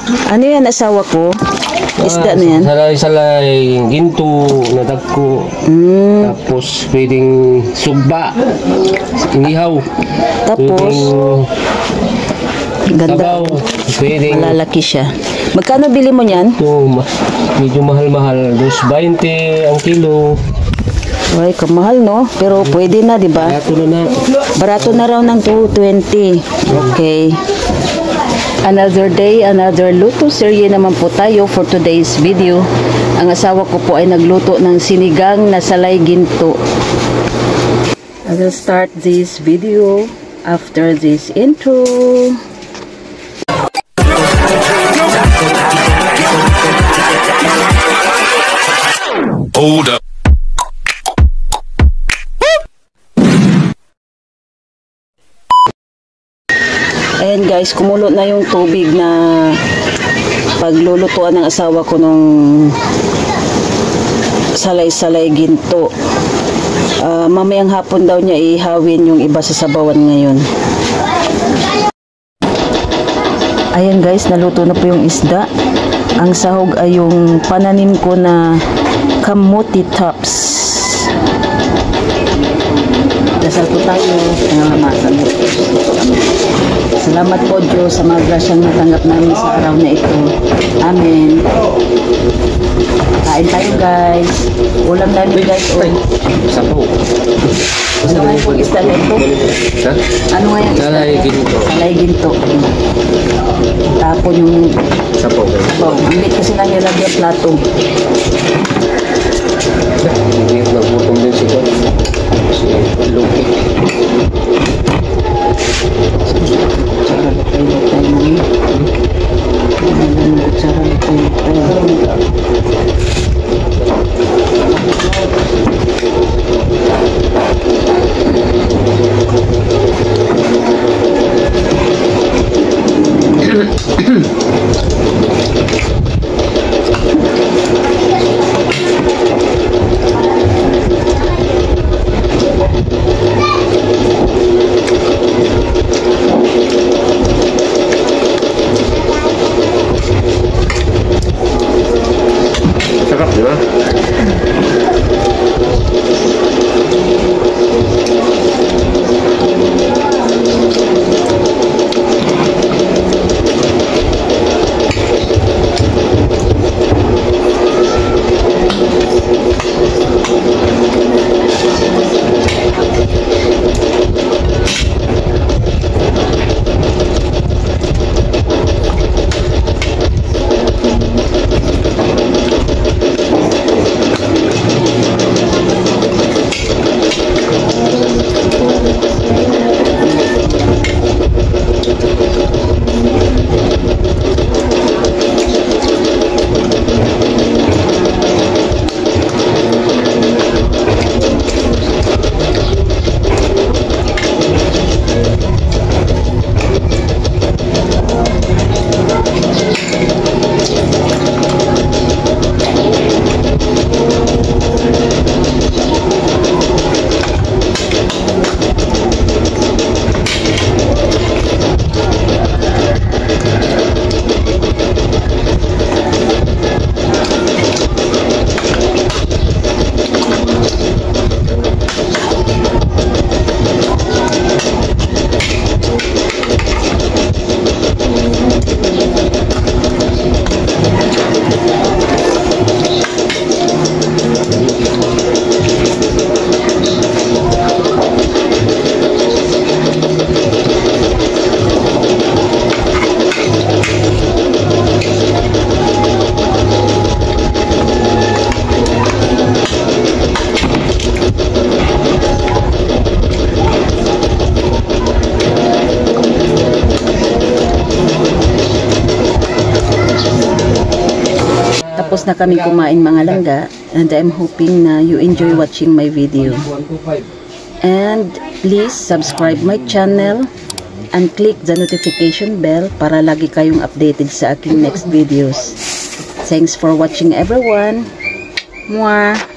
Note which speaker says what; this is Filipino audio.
Speaker 1: Ano yan, asawa ko? Isda na yan?
Speaker 2: Salay-salay, ginto, nadagko. Tapos pwedeng sugba, inihaw.
Speaker 1: Tapos, ganda.
Speaker 2: Sabaw, pwedeng...
Speaker 1: Malalaki siya. Magkano bili mo niyan?
Speaker 2: Ito, medyo mahal-mahal. 2.20 ang kilo.
Speaker 1: Ay, kamahal no? Pero pwede na, di ba?
Speaker 2: Barato na.
Speaker 1: Barato na raw ng 220. Okay. Another day, another luto serye naman po tayo for today's video. Ang asawa ko po ay nagluto ng sinigang na salay ginto. I will start this video after this intro.
Speaker 3: Hold up.
Speaker 1: Ayan guys, kumulo na yung tubig na paglulutuan ng asawa ko nung salay-salay ginto. Mamayang hapon daw niya ihawin yung iba sa sabawan ngayon. Ayan guys, naluto na po yung isda. Ang sahog ay yung pananim ko na kamuti tops. Dasal po tayo. Salamat po Diyos sa mga grasyang natanggap namin sa araw na ito. Amen. Kain tayo guys. Ulam namin guys.
Speaker 2: Sabaw.
Speaker 1: Ano nga yung isda na ito? Ano nga yung isda?
Speaker 2: Salay ginto.
Speaker 1: Salay ginto. Tapon yung
Speaker 2: Sabaw.
Speaker 1: sabaw. Ang lit kasi na nilagyan plato.
Speaker 2: Hindi nagutom din siya. Lupi. Sarap, di ba?
Speaker 1: Tapos na kami kumain mga langga, and I'm hoping na you enjoy watching my video. And please subscribe my channel and click the notification bell para lagi kayong updated sa aking next videos. Thanks for watching everyone. Mwah!